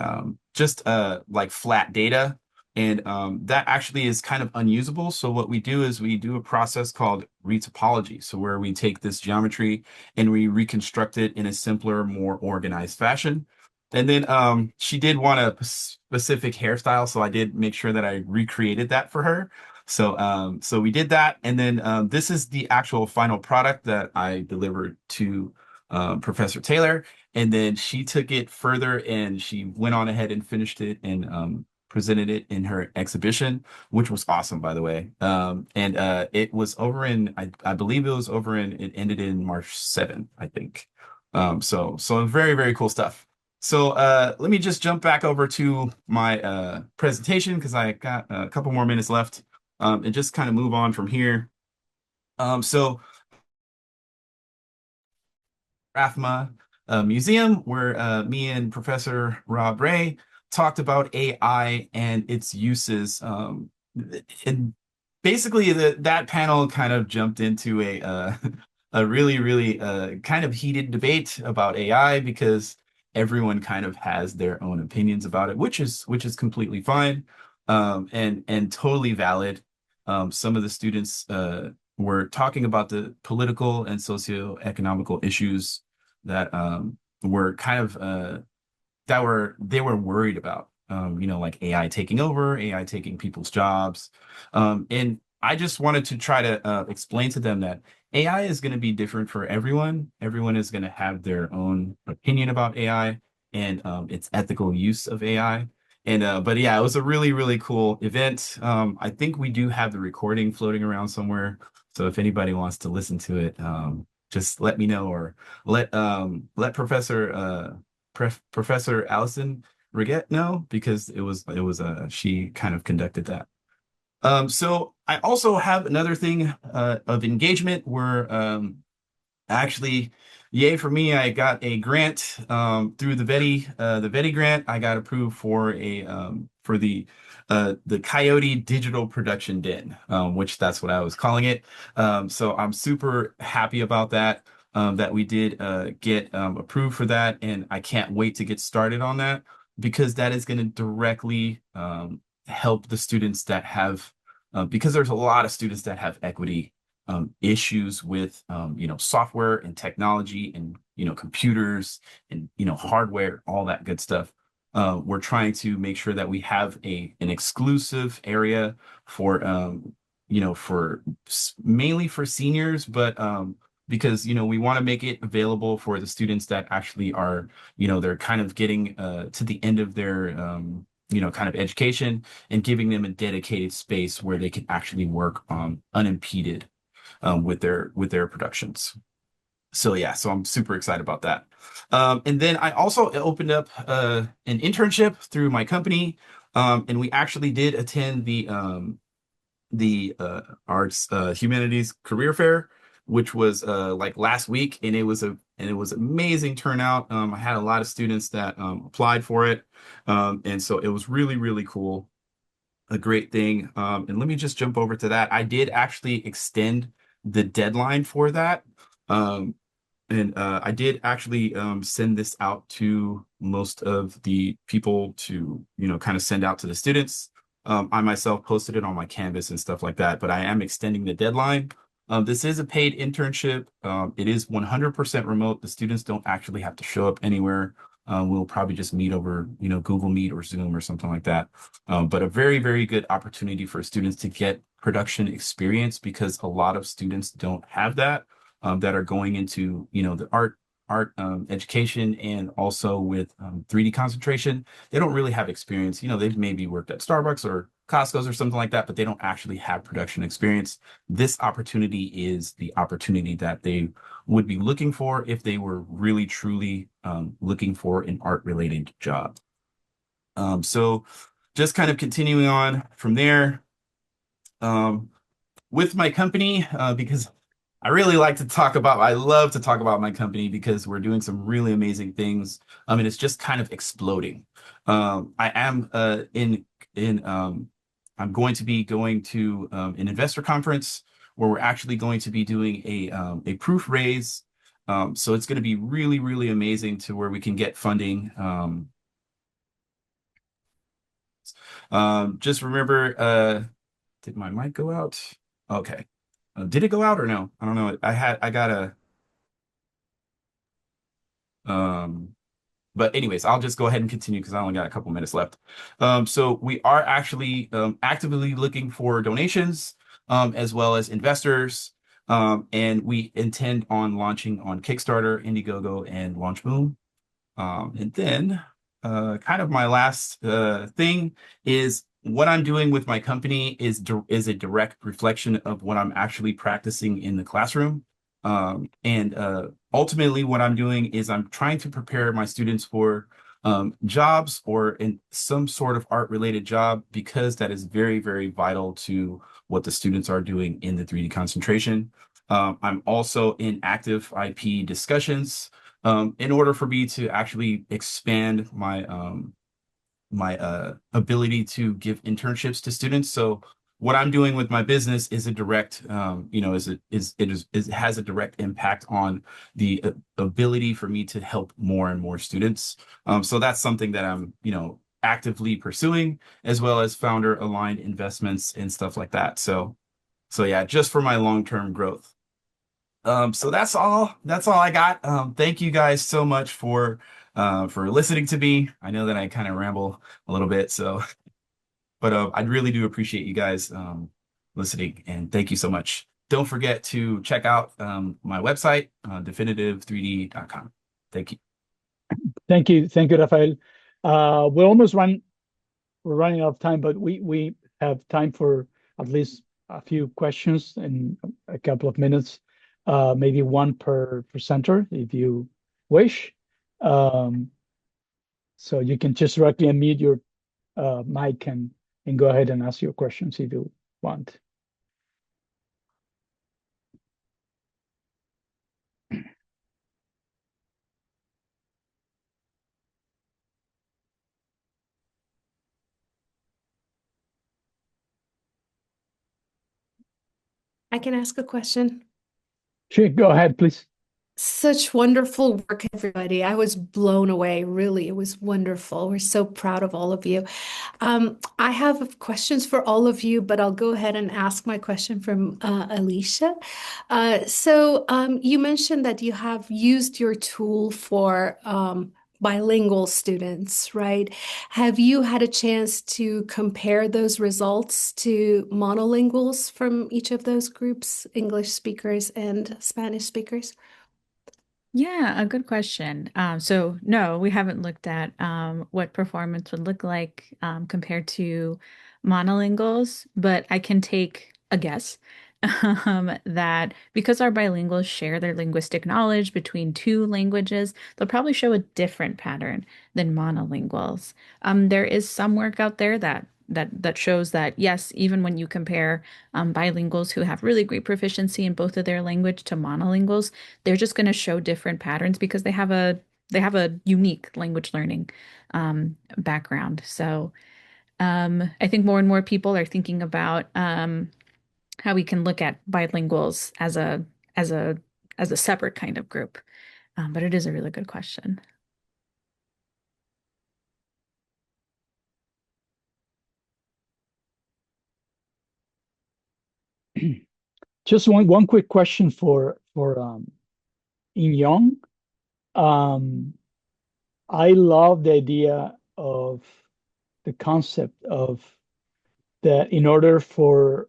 just like flat data. And that actually is kind of unusable. So what we do is we do a process called retopology. So where we take this geometry and we reconstruct it in a simpler, more organized fashion. And then she did want a specific hairstyle, so I did make sure that I recreated that for her. So we did that, and then this is the actual final product that I delivered to Professor Taylor, and then she took it further and she went on ahead and finished it and presented it in her exhibition, which was awesome, by the way. And it was over I believe it ended in March 7th, I think. So very, very cool stuff. So let me just jump back over to my presentation because I got a couple more minutes left and just kind of move on from here. So RAFMA Museum, where me and Professor Rob Ray talked about AI and its uses. And basically that panel kind of jumped into a really, really kind of heated debate about AI because everyone kind of has their own opinions about it, which is completely fine and totally valid. Some of the students were talking about the political and socioeconomical issues that were kind of they were worried about, like AI taking over, AI taking people's jobs. And I just wanted to try to explain to them that AI is going to be different for everyone. Everyone is going to have their own opinion about AI and its ethical use of AI. And but yeah, it was a really, really cool event. I think we do have the recording floating around somewhere. So if anybody wants to listen to it, just let me know or let Professor Allison Riget know because it was she kind of conducted that. So I also have another thing of engagement where actually, yay for me, I got a grant through the VETI grant. I got approved for the Coyote Digital Production Den, which that's what I was calling it. So I'm super happy about that. That we did get approved for that, and I can't wait to get started on that because that is going to directly help the students that have because there's a lot of students that have equity issues with software and technology and computers and hardware, all that good stuff. We're trying to make sure that we have an exclusive area for mainly for seniors, but because we want to make it available for the students that actually are they're kind of getting to the end of their kind of education and giving them a dedicated space where they can actually work unimpeded with their productions. So yeah, so I'm super excited about that. And then I also opened up an internship through my company, and we actually did attend the arts humanities career fair, which was like last week, and it was amazing turnout. I had a lot of students that applied for it, and so it was really, really cool, a great thing. And let me just jump over to that. I did actually extend the deadline for that. And I did actually send this out to most of the people to, kind of send out to the students. I myself posted it on my Canvas and stuff like that, but I am extending the deadline. This is a paid internship. It is 100% remote. The students don't actually have to show up anywhere. We'll probably just meet over, Google Meet or Zoom or something like that. But a very, very good opportunity for students to get production experience because a lot of students don't have that are going into, the art education and also with 3D concentration. They don't really have experience. They've maybe worked at Starbucks or Costco's or something like that, but they don't actually have production experience. This opportunity is the opportunity that they would be looking for if they were really truly looking for an art-related job. So just kind of continuing on from there, with my company, because I love to talk about my company because we're doing some really amazing things. And it's just kind of exploding. I am I'm going to be going to an investor conference where we're actually going to be doing a proof raise. So it's going to be really, really amazing to where we can get funding. Just remember, did my mic go out? Okay. Did it go out or no? I don't know. I got but anyways, I'll just go ahead and continue because I only got a couple minutes left. So we are actually actively looking for donations as well as investors. And we intend on launching on Kickstarter, Indiegogo, and LaunchBoom. And then kind of my last thing is what I'm doing with my company is a direct reflection of what I'm actually practicing in the classroom. And ultimately, what I'm doing is I'm trying to prepare my students for jobs or in some sort of art-related job because that is very, very vital to what the students are doing in the 3D concentration. I'm also in active IP discussions in order for me to actually expand my ability to give internships to students. So what I'm doing with my business is a direct, it has a direct impact on the ability for me to help more and more students. So that's something that I'm, actively pursuing, as well as founder aligned investments and stuff like that. So yeah, just for my long-term growth. So that's all I got. Thank you guys so much for listening to me. I know that I kind of ramble a little bit, so but I really do appreciate you guys listening, and thank you so much. Don't forget to check out my website, definitive3d.com. Thank you. Thank you, Rafael. We're running out of time, but we have time for at least a few questions in a couple of minutes. Maybe one per presenter if you wish. So you can just directly unmute your mic and go ahead and ask your questions if you want. I can ask a question. Sure, go ahead, please. Such wonderful work, everybody. I was blown away, really. It was wonderful. We're so proud of all of you. I have questions for all of you, but I'll go ahead and ask my question from Alicia. So you mentioned that you have used your tool for bilingual students, right? Have you had a chance to compare those results to monolinguals from each of those groups, English speakers and Spanish speakers? Yeah, a good question. So no, we haven't looked at what performance would look like compared to monolinguals, but I can take a guess that because our bilinguals share their linguistic knowledge between two languages, they'll probably show a different pattern than monolinguals. There is some work out there that shows that yes, even when you compare bilinguals who have really great proficiency in both of their language to monolinguals, they're just going to show different patterns because they have a unique language learning background. So I think more and more people are thinking about how we can look at bilinguals as a separate kind of group. But it is a really good question. Just one quick question for Injeong. I love the idea of the concept of that in order for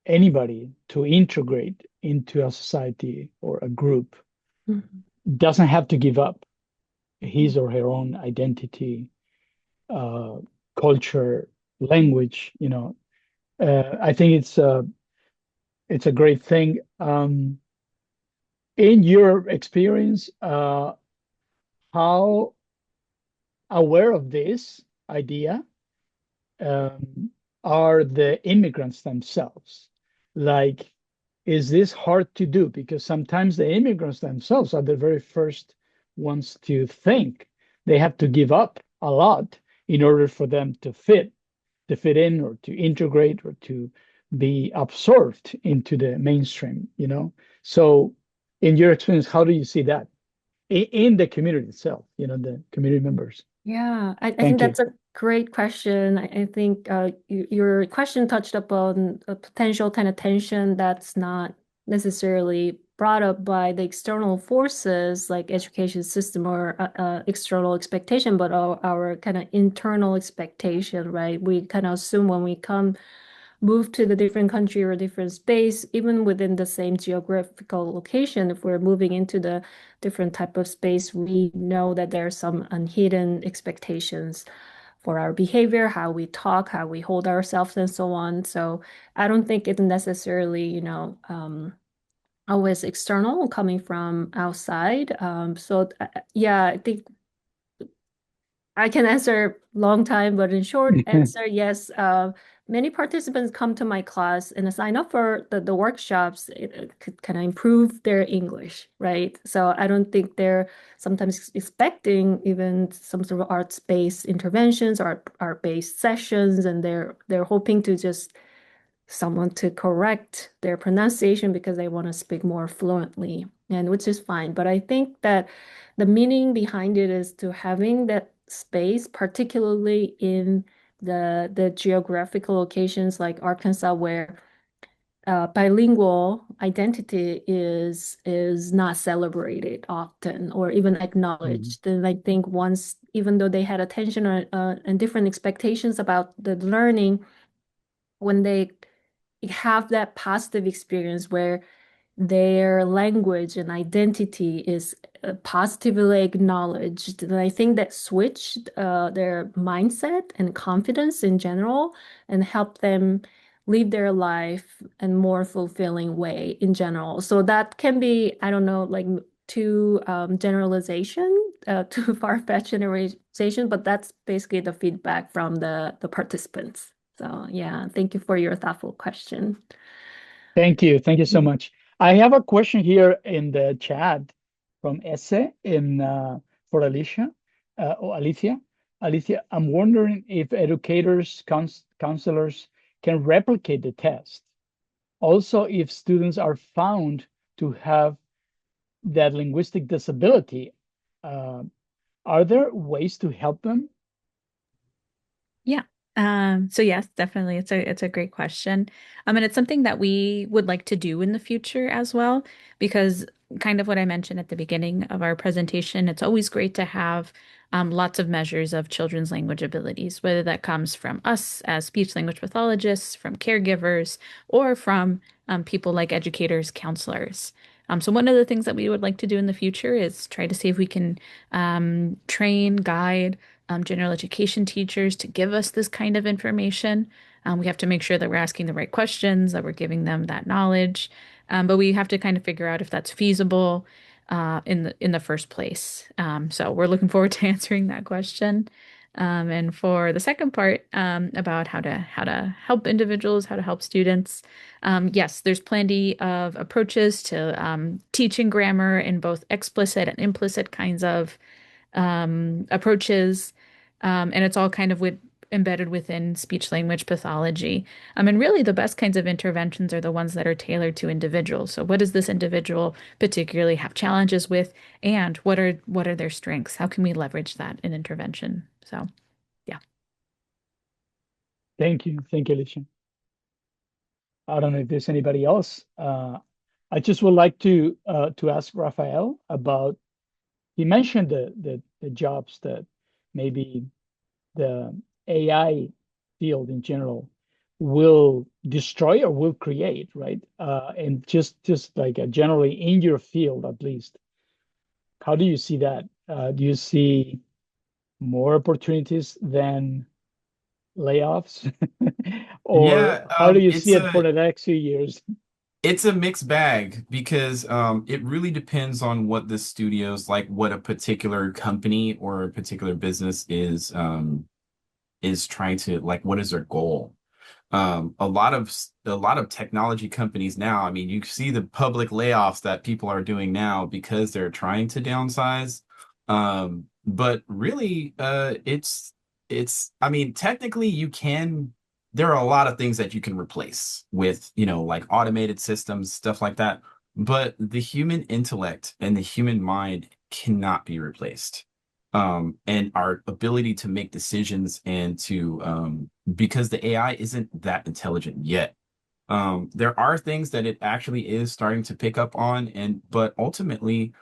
anybody to integrate into a society or a group, doesn't have to give up his or her own identity, culture, language, I think it's a great thing. In your experience, how aware of this idea um, are the immigrants themselves? Like, is this hard to do? Because sometimes the immigrants themselves are the very first ones to think they have to give up a lot in order for them to fit in or to integrate or to be absorbed into the mainstream. So in your experience, how do you see that in the community itself, the community members? Yeah, I think Thank you. that's a great question. I think your question touched upon a potential kind of tension that's not necessarily brought up by the external forces like education system or external expectation, but our kind of internal expectation, right? We kind of assume when we move to the different country or different space, even within the same geographical location, if we're moving into the different type of space, we know that there are some unhidden expectations for our behavior, how we talk, how we hold ourselves, and so on. So I don't think it's necessarily, always external coming from outside. Yeah, I think I can answer long time, but in short answer, yes. Many participants come to my class and sign up for the workshops. It could kind of improve their English, right? So I don't think they're sometimes expecting even some sort of arts-based interventions or art-based sessions, and they're hoping to just someone to correct their pronunciation because they want to speak more fluently, and which is fine. But I think that the meaning behind it is to having that space, particularly in the geographical locations like Arkansas, where bilingual identity is not celebrated often or even acknowledged. And I think once, even though they had attention and different expectations about the learning, when they have that positive experience where their language and identity is positively acknowledged, and I think that switched their mindset and confidence in general and helped them live their life in more fulfilling way in general. So that can be, I don't know, like too generalization, too far-fetched generalization, but that's basically the feedback from the participants. So yeah, thank you for your thoughtful question. Thank you. Thank you so much. I have a question here in the chat from Ese for Alicia. Alicia. Alicia, I'm wondering if educators, counselors can replicate the test. Also, if students are found to have that linguistic disability, are there ways to help them? Yeah. So yes, definitely. It's a great question. And it's something that we would like to do in the future as well, because kind of what I mentioned at the beginning of our presentation, it's always great to have lots of measures of children's language abilities, whether that comes from us as speech language pathologists, from caregivers, or from people like educators, counselors. So one of the things that we would like to do in the future is try to see if we can train, guide general education teachers to give us this kind of information. We have to make sure that we're asking the right questions, that we're giving them that knowledge. But we have to kind of figure out if that's feasible in the first place. So we're looking forward to answering that question. And for the second part about how to help individuals, how to help students, yes, there's plenty of approaches to teaching grammar in both explicit and implicit kinds of approaches. And it's all kind of embedded within speech language pathology. And really the best kinds of interventions are the ones that are tailored to individuals. So what does this individual particularly have challenges with, and what are their strengths? How can we leverage that in intervention? So yeah. Thank you. Thank you, Alicia. I don't know if there's anybody else. I just would like to ask Rafael about, he mentioned the jobs that maybe the AI field in general will destroy or will create, right? And just like generally in your field, at least, how do you see that? Do you see more opportunities than layoffs? Or Yeah, how do you see it for the next few years? it's a mixed bag because it really depends on what the studio's like, what a particular company or a particular business is trying to like, what is their goal? A lot of technology companies now, I mean, you see the public layoffs that people are doing now because they're trying to downsize. But really, I mean, technically there are a lot of things that you can replace with, like automated systems, stuff like that. But the human intellect and the human mind cannot be replaced. And our ability to make decisions and because the AI isn't that intelligent yet. There are things that it actually is starting to pick up on, but ultimately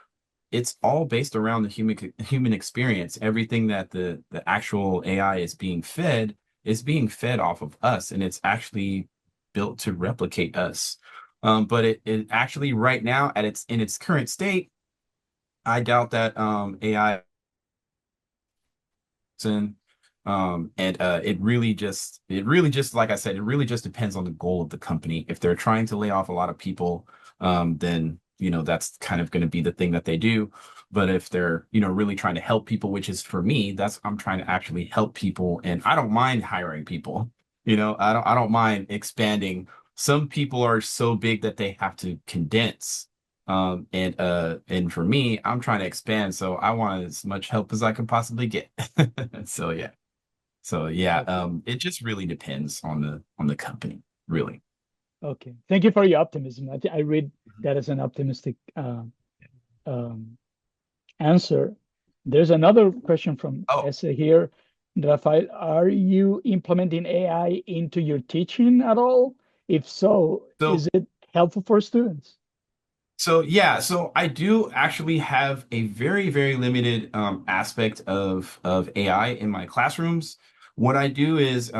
it's all based around the human experience. Everything that the actual AI is being fed off of us, and it's actually built to replicate us. But it actually right now in its current state, I doubt that AI and it really just like I said, it really just depends on the goal of the company. If they're trying to lay off a lot of people, then that's kind of going to be the thing that they do. But if they're really trying to help people, which is for me, I'm trying to actually help people, and I don't mind hiring people. I don't mind expanding. Some people are so big that they have to condense. And for me, I'm trying to expand, so I want as much help as I can possibly get. So yeah. So yeah, Okay. it just really depends on the company, really. Okay. Thank you for your optimism. I read that as an optimistic um, answer. There's another question from Oh, Essa here. Rafael, are you implementing AI into your teaching at all? If so, so is it helpful for students? So yeah, so I do actually have a very, very limited aspect of AI in my classrooms. What I do is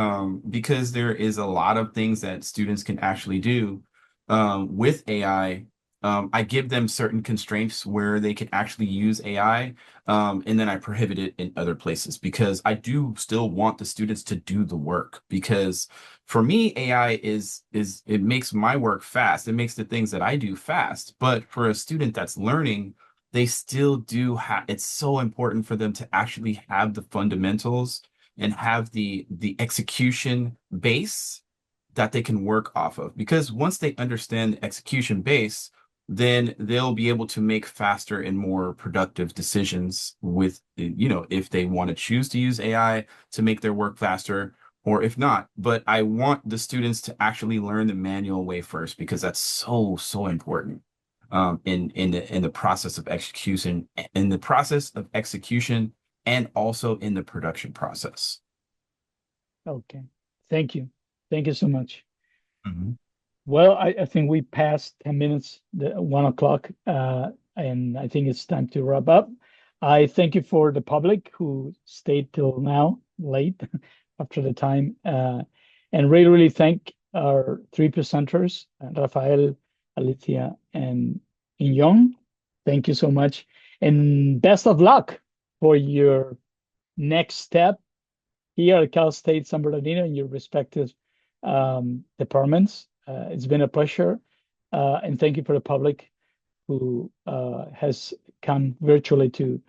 because there is a lot of things that students can actually do with AI, I give them certain constraints where they can actually use AI, and then I prohibit it in other places because I do still want the students to do the work because for me, AI is it makes my work fast. It makes the things that I do fast. But for a student that's learning, they still do have, it's so important for them to actually have the fundamentals and have the execution base that they can work off of. Because once they understand the execution base, then they'll be able to make faster and more productive decisions with, if they want to choose to use AI to make their work faster or if not. But I want the students to actually learn the manual way first because that's so, so important in the process of execution, and also in the production process. Okay. Thank you. Thank you so much. Mhm. Well, I think we passed 10 minutes, the 1 o'clock, and I think it's time to wrap up. I thank you for the public who stayed till now, late after the time, and really, really thank our three presenters, Rafael, Alicia, and Injeong. Thank you so much, and best of luck for your next step here at Cal State San Bernardino in your respective departments. It's been a pleasure, and thank you for the public who has come virtually to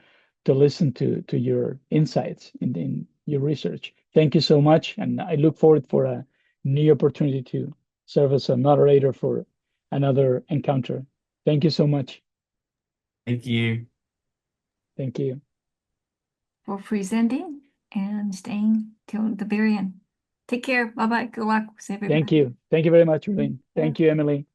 listen to your insights in your research. Thank you so much, and I look forward for a new opportunity to serve as a moderator for another encounter. Thank you so much. Thank you. Thank you. For presenting and staying till the very end. Take care. Bye bye. Good luck with everybody. Thank you. Thank you very much, Rubin. Yeah. Thank you, Emily.